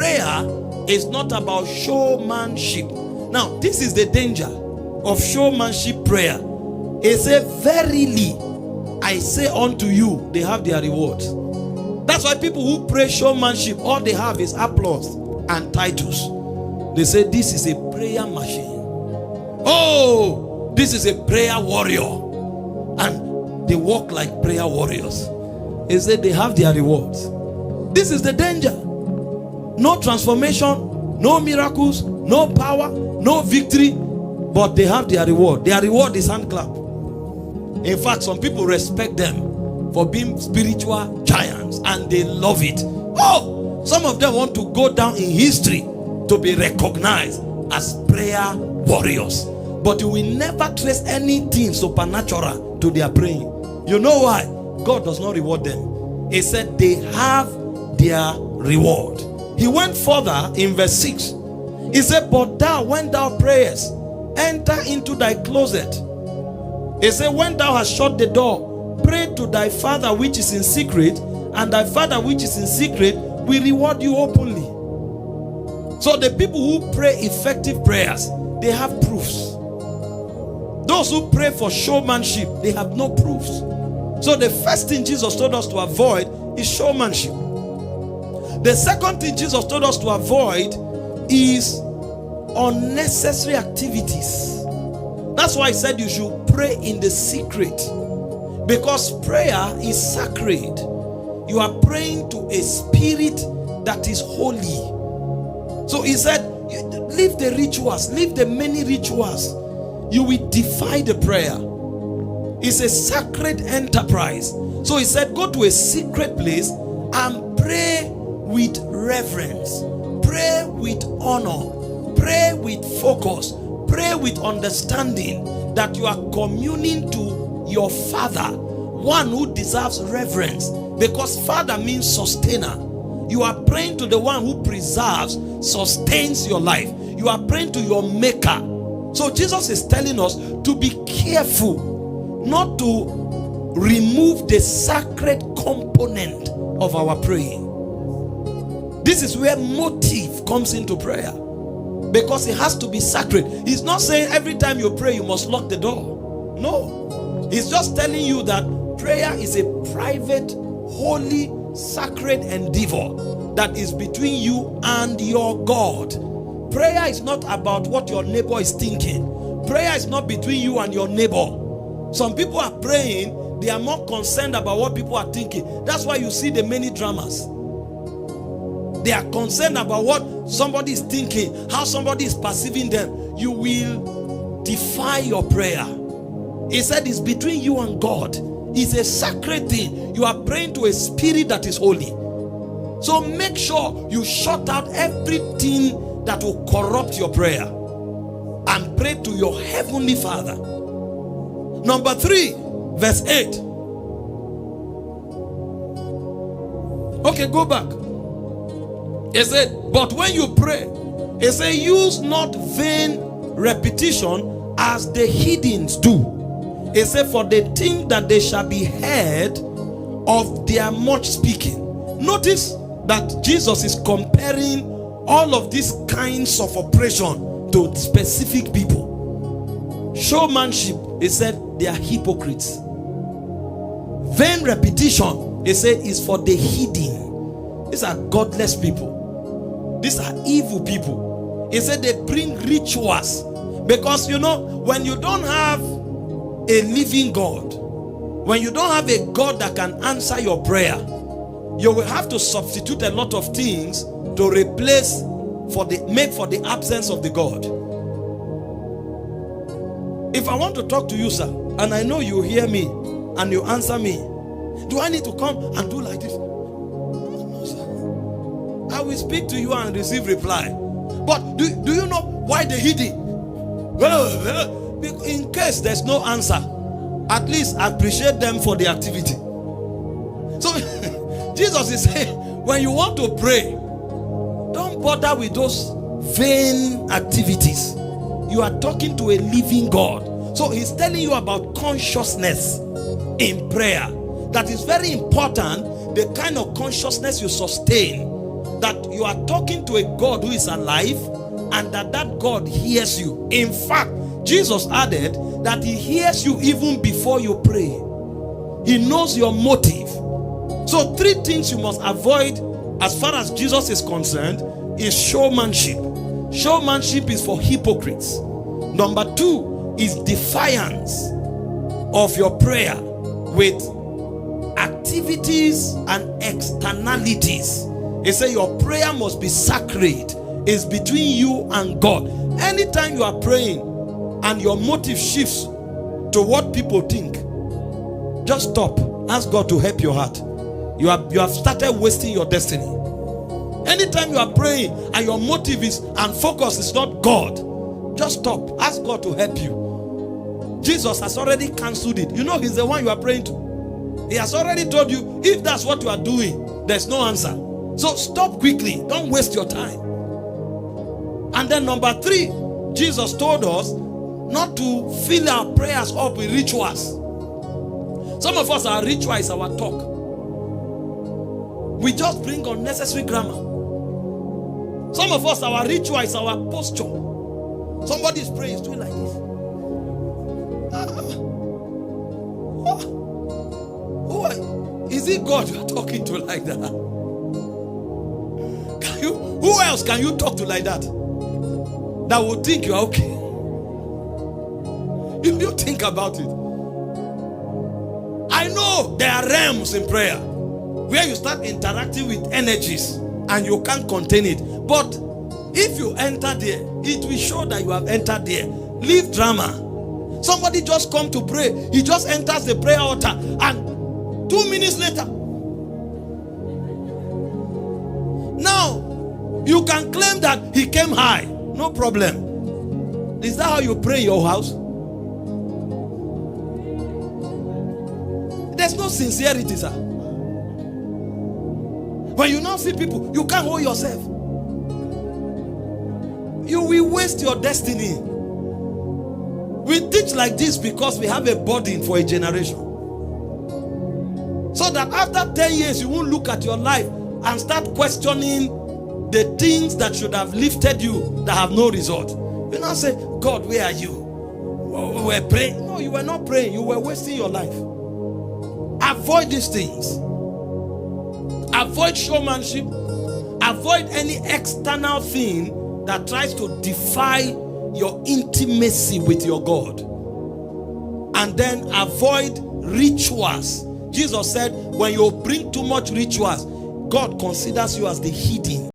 prayer is not about showmanship. Now, this is the danger of showmanship prayer. It says, verily, I say unto you, they have their rewards. That's why people who pray showmanship, all they have is applause and titles. They say, this is a prayer machine. Oh, this is a prayer warrior. And they walk like prayer warriors. They say they have their rewards. This is the danger. No transformation, no miracles, no power, no victory, but they have their reward. Their reward is hand clap. In fact, some people respect them for being spiritual giants and they love it. Oh, some of them want to go down in history to be recognized as prayer warriors. But you will never trace anything supernatural to their praying. You know why? God does not reward them. He said they have their reward. He went further in verse 6. He said, but thou, when thou prayest, enter into thy closet. He said, when thou hast shut the door, pray to thy Father which is in secret, and thy Father which is in secret will reward you openly. So the people who pray effective prayers, they have proofs. Those who pray for showmanship, they have no proofs. So the first thing Jesus told us to avoid is showmanship. The second thing Jesus told us to avoid is unnecessary activities. That's why he said you should pray in the secret, because prayer is sacred. You are praying to a spirit that is holy. So he said, leave the rituals, leave the many rituals. You will defy the prayer. It's a sacred enterprise. So he said, go to a secret place and pray with reverence, pray with honor, pray with focus, pray with understanding that you are communing to your Father, one who deserves reverence, because Father means sustainer. You are praying to the one who preserves, sustains your life. You are praying to your maker. So Jesus is telling us to be careful not to remove the sacred component of our praying. This is where motive comes into prayer, because it has to be sacred. He's not saying every time you pray you must lock the door. No, he's just telling you that prayer is a private, holy, sacred endeavor that is between you and your God. Prayer is not about what your neighbor is thinking. Prayer is not between you and your neighbor. Some people are praying, they are more concerned about what people are thinking. That's why you see the many dramas. They are concerned about what somebody is thinking, how somebody is perceiving them. You will defy your prayer. He said it's between you and God. It's a sacred thing. You are praying to a spirit that is holy. So make sure you shut out everything that will corrupt your prayer and pray to your heavenly Father. Number 3, verse 8. Okay, go back. He said, but when you pray, he said, use not vain repetition as the heathens do. He said, for they think that they shall be heard of their much speaking. Notice that Jesus is comparing all of these kinds of operation to specific people. Showmanship, he said, they are hypocrites. Vain repetition, he said, is for the heathen. These are godless people. These are evil people. He said they bring rituals. Because you know, when you don't have a living God, when you don't have a God that can answer your prayer, you will have to substitute a lot of things to replace, make for the absence of the God. If I want to talk to you, sir, and I know you hear me and you answer me, do I need to come and do like this? No, sir. I will speak to you and receive reply. But do you know why the hidden? Well, in case there's no answer, at least appreciate them for the activity. So Jesus is saying, when you want to pray, don't bother with those vain activities. You are talking to a living God. So he's telling you about consciousness in prayer. That is very important, the kind of consciousness you sustain. that you are talking to a God who is alive and that God hears you. In fact, Jesus added that he hears you even before you pray. He knows your motive. So 3 things you must avoid as far as Jesus is concerned is showmanship. Showmanship is for hypocrites. Number 2 is defiance of your prayer with activities and externalities. He said your prayer must be sacred. It's between you and God. Anytime you are praying and your motive shifts to what people think, just stop. Ask God to help your heart. You have started wasting your destiny. Anytime you are praying and your motive is and focus is not God, just stop. Ask God to help you. Jesus has already cancelled it. You know he's the one you are praying to. He has already told you if that's what you are doing, there's no answer. So stop quickly. Don't waste your time. And then number 3, Jesus told us not to fill our prayers up with rituals. Some of us, our ritual is our talk. We just bring unnecessary grammar. Some of us, our ritual is our posture. Somebody is praying, is doing like this. Is it God you are talking to like that? Who else can you talk to like that? That will think you are okay. You think about it. I know there are realms in prayer where you start interacting with energies and you can't contain it. But if you enter there, it will show that you have entered there. Leave drama. Somebody just come to pray. He just enters the prayer altar and 2 minutes later. Now, you can claim that he came high. No problem. Is that how you pray in your house? There's no sincerity, sir. When you now see people, you can't hold yourself. You will waste your destiny. We teach like this because we have a burden for a generation. So that after 10 years, you won't look at your life and start questioning the things that should have lifted you that have no result. You now say, God, where are you? We were praying. No, you were not praying. You were wasting your life. Avoid these things. Avoid showmanship. Avoid any external thing that tries to defy your intimacy with your God. And then avoid rituals. Jesus said, when you bring too much rituals, God considers you as the hidden.